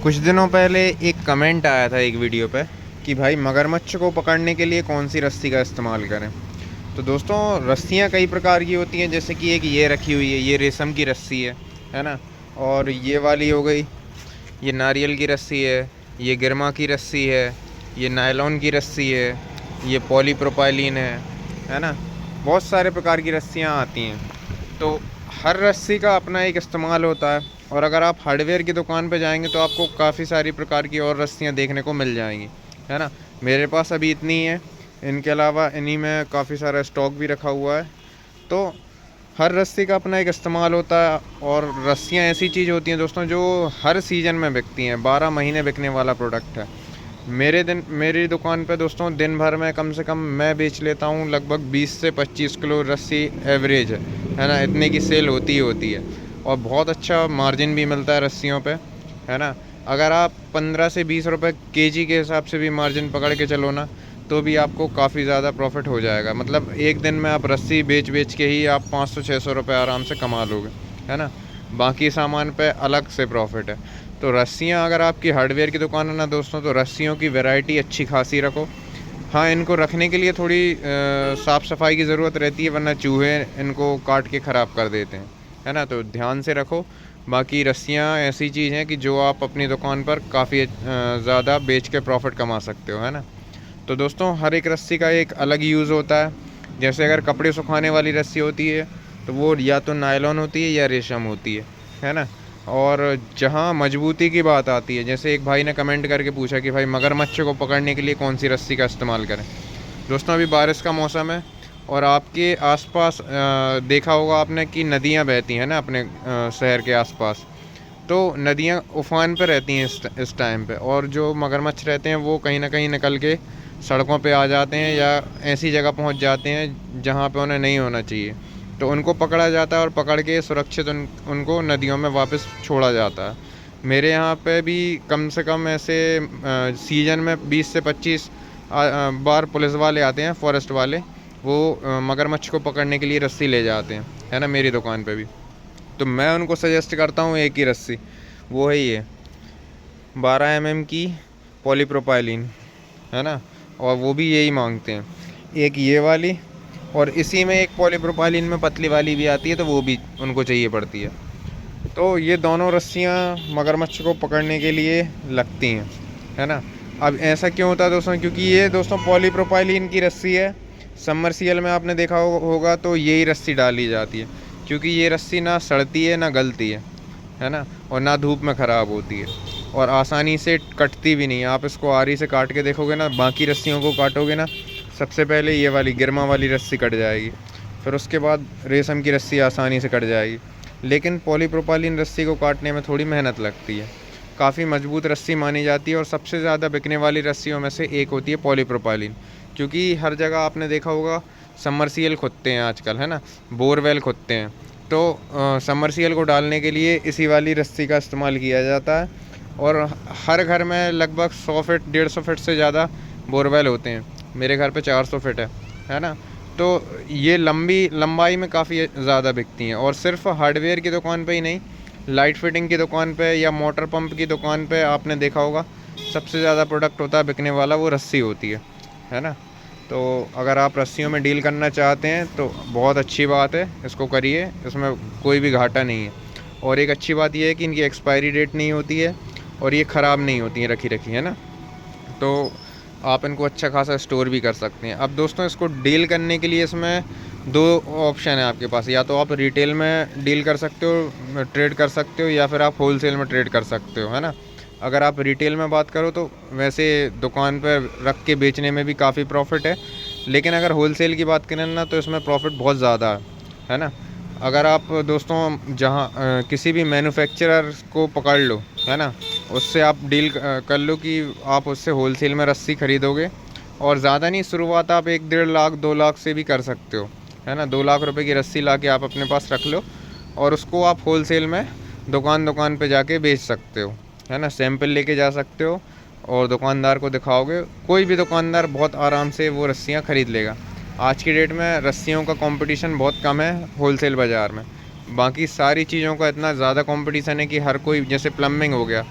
कुछ दिनों पहले एक कमेंट आया था एक वीडियो पे कि भाई मगरमच्छ को पकड़ने के लिए कौन सी रस्सी का इस्तेमाल करें। तो दोस्तों, रस्सियाँ कई प्रकार की होती हैं, जैसे कि एक ये रखी हुई है, ये रेशम की रस्सी है ना। और ये वाली हो गई, ये नारियल की रस्सी है, ये गिरमा की रस्सी है, ये नायलॉन की रस्सी है, ये पॉलीप्रोपाइलीन है ना। बहुत सारे प्रकार की रस्सियाँ आती हैं। तो हर रस्सी का अपना एक इस्तेमाल होता है। और अगर आप हार्डवेयर की दुकान पे जाएंगे तो आपको काफ़ी सारी प्रकार की और रस्सियाँ देखने को मिल जाएंगी, है ना। मेरे पास अभी इतनी है, इनके अलावा इन्हीं में काफ़ी सारा स्टॉक भी रखा हुआ है। तो हर रस्सी का अपना एक इस्तेमाल होता है। और रस्सियाँ ऐसी चीज़ होती हैं दोस्तों जो हर सीज़न में बिकती हैं, 12 महीने बिकने वाला प्रोडक्ट है। मेरी दुकान पे दोस्तों दिन भर में कम से कम मैं बेच लेता हूँ लगभग 20 से 25 किलो रस्सी एवरेज है ना। इतने की सेल होती ही होती है। और बहुत अच्छा मार्जिन भी मिलता है रस्सियों पे, है ना। अगर आप 15 से 20 रुपए केजी के हिसाब से भी मार्जिन पकड़ के चलो ना, तो भी आपको काफ़ी ज़्यादा प्रॉफिट हो जाएगा। मतलब एक दिन में आप रस्सी बेच बेच के ही आप 500-600 रुपये आराम से कमा लोगे, है ना। बाकी सामान पे अलग से प्रॉफिट है। तो रस्सियाँ अगर आपकी हार्डवेयर की दुकान है ना दोस्तों, तो रस्सियों की वैरायटी अच्छी खासी रखो। हाँ, इनको रखने के लिए थोड़ी साफ़ सफाई की ज़रूरत रहती है, वरना चूहे इनको काट के ख़राब कर देते हैं, है ना। तो ध्यान से रखो। बाकी रस्सियाँ ऐसी चीज़ हैं कि जो आप अपनी दुकान पर काफ़ी ज़्यादा बेच के प्रॉफिट कमा सकते हो, है ना। तो दोस्तों, हर एक रस्सी का एक अलग यूज़ होता है। जैसे अगर कपड़े सुखाने वाली रस्सी होती है तो वो या तो नायलॉन होती है या रेशम होती है ना। और जहाँ मजबूती की बात आती है, जैसे एक भाई ने कमेंट करके पूछा कि भाई मगरमच्छ को पकड़ने के लिए कौन सी रस्सी का इस्तेमाल करें। दोस्तों, अभी बारिश का मौसम है और आपके आसपास देखा होगा आपने कि नदियाँ बहती हैं ना अपने शहर के आसपास। तो नदियाँ उफान पे रहती हैं इस टाइम पे, और जो मगरमच्छ रहते हैं वो कहीं ना कहीं निकल के सड़कों पे आ जाते हैं या ऐसी जगह पहुंच जाते हैं जहां पे उन्हें नहीं होना चाहिए। तो उनको पकड़ा जाता है और पकड़ के सुरक्षित उनको नदियों में वापस छोड़ा जाता है। मेरे यहाँ पे भी कम से कम ऐसे सीज़न में 20 से 25 बार पुलिस वाले आते हैं, फॉरेस्ट वाले। वो मगरमच्छ को पकड़ने के लिए रस्सी ले जाते हैं, है ना, मेरी दुकान पे भी। तो मैं उनको सजेस्ट करता हूँ एक ही रस्सी, वो है ये 12 की पॉलीप्रोपाइलीन, है ना। और वो भी यही मांगते हैं, एक ये वाली, और इसी में एक पॉलीप्रोपाइलीन में पतली वाली भी आती है, तो वो भी उनको चाहिए पड़ती है। तो ये दोनों रस्सियाँ मगरमच्छ को पकड़ने के लिए लगती हैं, है ना। अब ऐसा क्यों होता है दोस्तों, क्योंकि ये दोस्तों पॉलीप्रोपाइलीन की रस्सी है। सबमर्सिबल में आपने देखा होगा तो यही रस्सी डाली जाती है, क्योंकि ये रस्सी ना सड़ती है ना गलती है ना। और ना धूप में ख़राब होती है, और आसानी से कटती भी नहीं है। आप इसको आरी से काट के देखोगे ना, बाकी रस्सियों को काटोगे ना, सबसे पहले ये वाली गिरमा वाली रस्सी कट जाएगी, फिर उसके बाद रेशम की रस्सी आसानी से कट जाएगी। लेकिन पॉलीप्रोपाइलीन रस्सी को काटने में थोड़ी मेहनत लगती है। काफ़ी मजबूत रस्सी मानी जाती है, और सबसे ज़्यादा बिकने वाली रस्सियों में से एक होती है पॉलीप्रोपाइलीन। क्योंकि हर जगह आपने देखा होगा सबमर्सिबल खुदते हैं आजकल, है ना, बोरवेल खुदते हैं। तो सबमर्सिबल को डालने के लिए इसी वाली रस्सी का इस्तेमाल किया जाता है। और हर घर में लगभग 100 फीट 150 फीट से ज़्यादा बोरवेल होते हैं। मेरे घर पे 400 फीट है ना। तो ये लंबाई में काफ़ी ज़्यादा बिकती हैं। और सिर्फ हार्डवेयर की दुकान पे ही नहीं, लाइट फिटिंग की दुकान पे या मोटर पंप की दुकान पे आपने देखा होगा सबसे ज़्यादा प्रोडक्ट होता है बिकने वाला, वो रस्सी होती है ना। तो अगर आप रस्सियों में डील करना चाहते हैं तो बहुत अच्छी बात है, इसको करिए, इसमें कोई भी घाटा नहीं है। और एक अच्छी बात यह है कि इनकी एक्सपायरी डेट नहीं होती है, और ये ख़राब नहीं होती हैं रखी रखी, है ना। तो आप इनको अच्छा खासा स्टोर भी कर सकते हैं। अब दोस्तों, इसको डील करने के लिए इसमें दो ऑप्शन है आपके पास। या तो आप रिटेल में डील कर सकते हो, ट्रेड कर सकते हो, या फिर आप होलसेल में ट्रेड कर सकते हो, है ना। अगर आप रिटेल में बात करो तो वैसे दुकान पर रख के बेचने में भी काफ़ी प्रॉफिट है। लेकिन अगर होलसेल की बात करें ना, तो इसमें प्रॉफिट बहुत ज़्यादा है ना। अगर आप दोस्तों जहाँ किसी भी मैन्युफैक्चरर को पकड़ लो, है ना, उससे आप डील कर लो कि आप उससे होलसेल में रस्सी ख़रीदोगे। और ज़्यादा नहीं, शुरुआत आप 1-1.5 लाख 2 लाख से भी कर सकते हो, है ना। 2 लाख रुपए की रस्सी ला के आप अपने पास रख लो, और उसको आप होलसेल में दुकान दुकान पे जाके बेच सकते हो, है ना। सैंपल लेके जा सकते हो और दुकानदार को दिखाओगे, कोई भी दुकानदार बहुत आराम से वो रस्सियाँ ख़रीद लेगा। आज की डेट में रस्सियों का कंपटीशन बहुत कम है होलसेल बाज़ार में। बाकी सारी चीज़ों का इतना ज़्यादा कंपटीशन है कि हर कोई, जैसे प्लम्बिंग हो गया,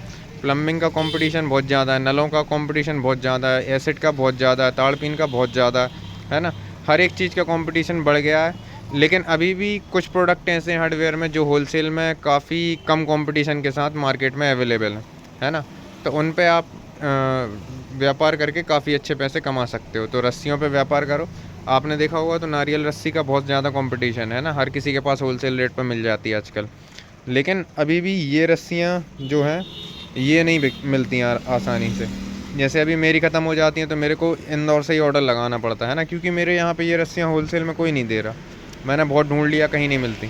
प्लम्बिंग का कंपटीशन बहुत ज़्यादा है, नलों का कंपटीशन बहुत ज़्यादा है, एसिड का बहुत ज़्यादा है, ताड़पीन का बहुत ज़्यादा है ना, हर एक चीज़ का कंपटीशन बढ़ गया है। लेकिन अभी भी कुछ प्रोडक्ट ऐसे हैं हार्डवेयर में जो होलसेल में काफ़ी कम कंपटीशन के साथ मार्केट में अवेलेबल है ना। तो उन पे आप व्यापार करके काफ़ी अच्छे पैसे कमा सकते हो। तो रस्सियों पे व्यापार करो। आपने देखा होगा तो नारियल रस्सी का बहुत ज़्यादा कंपटीशन है ना, हर किसी के पास होलसेल रेट पर मिल जाती है आजकल। लेकिन अभी भी ये रस्सियाँ जो हैं ये नहीं मिलती हैं आसानी से। जैसे अभी मेरी ख़त्म हो जाती हैं तो मेरे को इंदौर से ही ऑर्डर लगाना पड़ता है ना, क्योंकि मेरे यहाँ पे ये रस्सियाँ होलसेल में कोई नहीं दे रहा। मैंने बहुत ढूंढ लिया, कहीं नहीं मिलती।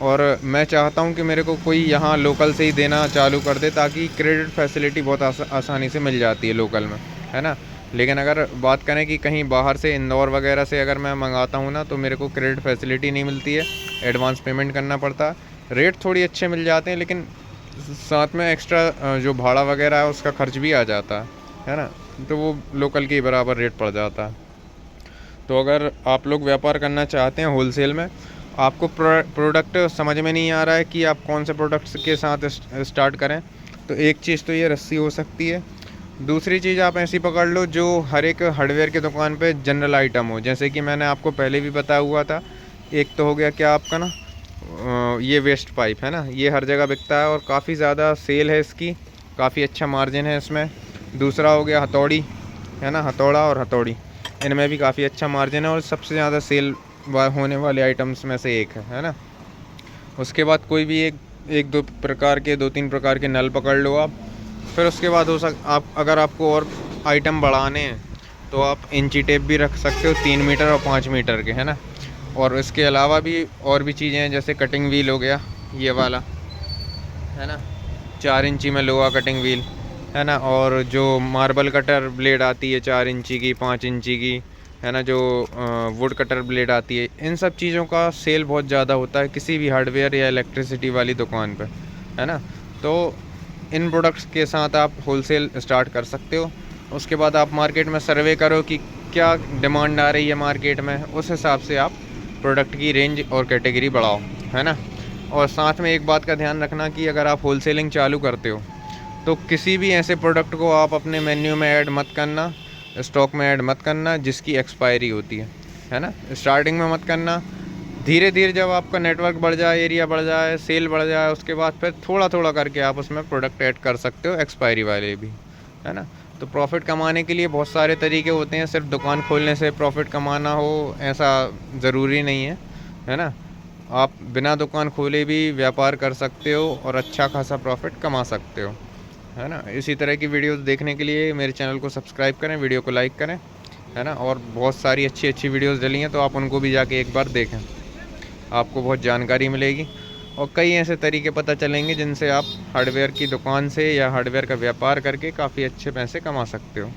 और मैं चाहता हूँ कि मेरे को कोई यहाँ लोकल से ही देना चालू कर दे, ताकि क्रेडिट फैसिलिटी बहुत आसानी से मिल जाती है लोकल में, है ना। लेकिन अगर बात करें कि कहीं बाहर से इंदौर वगैरह से अगर मैं मंगाता हूँ ना, तो मेरे को क्रेडिट फैसिलिटी नहीं मिलती है, एडवांस पेमेंट करना पड़ता है। रेट थोड़ी अच्छे मिल जाते हैं, लेकिन साथ में एक्स्ट्रा जो भाड़ा वगैरह है उसका खर्च भी आ जाता है ना, तो वो लोकल के बराबर रेट पड़ जाता है। तो अगर आप लोग व्यापार करना चाहते हैं होलसेल में, आपको प्रोडक्ट समझ में नहीं आ रहा है कि आप कौन से प्रोडक्ट्स के साथ स्टार्ट करें, तो एक चीज़ तो ये रस्सी हो सकती है। दूसरी चीज़ आप ऐसी पकड़ लो जो हर एक हार्डवेयर की दुकान पे जनरल आइटम हो, जैसे कि मैंने आपको पहले भी बताया हुआ था। एक तो हो गया क्या आपका ना, ये वेस्ट पाइप है ना, ये हर जगह बिकता है और काफ़ी ज़्यादा सेल है इसकी, काफ़ी अच्छा मार्जिन है इसमें। दूसरा हो गया हथौड़ी, है ना, हथौड़ा और हथौड़ी, इनमें भी काफ़ी अच्छा मार्जिन है और सबसे ज़्यादा सेल होने वाले आइटम्स में से एक है ना। उसके बाद कोई भी एक दो तीन प्रकार के नल पकड़ लो आप। फिर उसके बाद आप अगर आपको और आइटम बढ़ाने हैं तो आप इंची टेप भी रख सकते हो, 3 मीटर और 5 मीटर के, है ना। और इसके अलावा भी और भी चीज़ें हैं, जैसे कटिंग व्हील हो गया ये वाला, है ना, 4 इंची में लोहा कटिंग व्हील, है ना। और जो मार्बल कटर ब्लेड आती है 4 इंची की, 5 इंची की, है ना, जो वुड कटर ब्लेड आती है, इन सब चीज़ों का सेल बहुत ज़्यादा होता है किसी भी हार्डवेयर या इलेक्ट्रिसिटी वाली दुकान पर, है ना। तो इन प्रोडक्ट्स के साथ आप होलसेल स्टार्ट कर सकते हो। उसके बाद आप मार्केट में सर्वे करो कि क्या डिमांड आ रही है मार्केट में, उस हिसाब से आप प्रोडक्ट की रेंज और कैटेगरी बढ़ाओ, है ना। और साथ में एक बात का ध्यान रखना कि अगर आप होलसेलिंग चालू करते हो तो किसी भी ऐसे प्रोडक्ट को आप अपने मेन्यू में ऐड मत करना, स्टॉक में ऐड मत करना जिसकी एक्सपायरी होती है ना। स्टार्टिंग में मत करना, धीरे धीरे जब आपका नेटवर्क बढ़ जाए, एरिया बढ़ जाए, सेल बढ़ जाए, उसके बाद फिर थोड़ा थोड़ा करके आप उसमें प्रोडक्ट ऐड कर सकते हो, एक्सपायरी वाले भी, है ना। तो प्रॉफिट कमाने के लिए बहुत सारे तरीके होते हैं, सिर्फ दुकान खोलने से प्रॉफिट कमाना हो ऐसा ज़रूरी नहीं है ना। आप बिना दुकान खोले भी व्यापार कर सकते हो और अच्छा खासा प्रॉफिट कमा सकते हो, है ना। इसी तरह की वीडियोस देखने के लिए मेरे चैनल को सब्सक्राइब करें, वीडियो को लाइक करें, है ना। और बहुत सारी अच्छी अच्छी वीडियोस डली हैं तो आप उनको भी जाके एक बार देखें, आपको बहुत जानकारी मिलेगी और कई ऐसे तरीके पता चलेंगे जिनसे आप हार्डवेयर की दुकान से या हार्डवेयर का व्यापार करके काफ़ी अच्छे पैसे कमा सकते हो।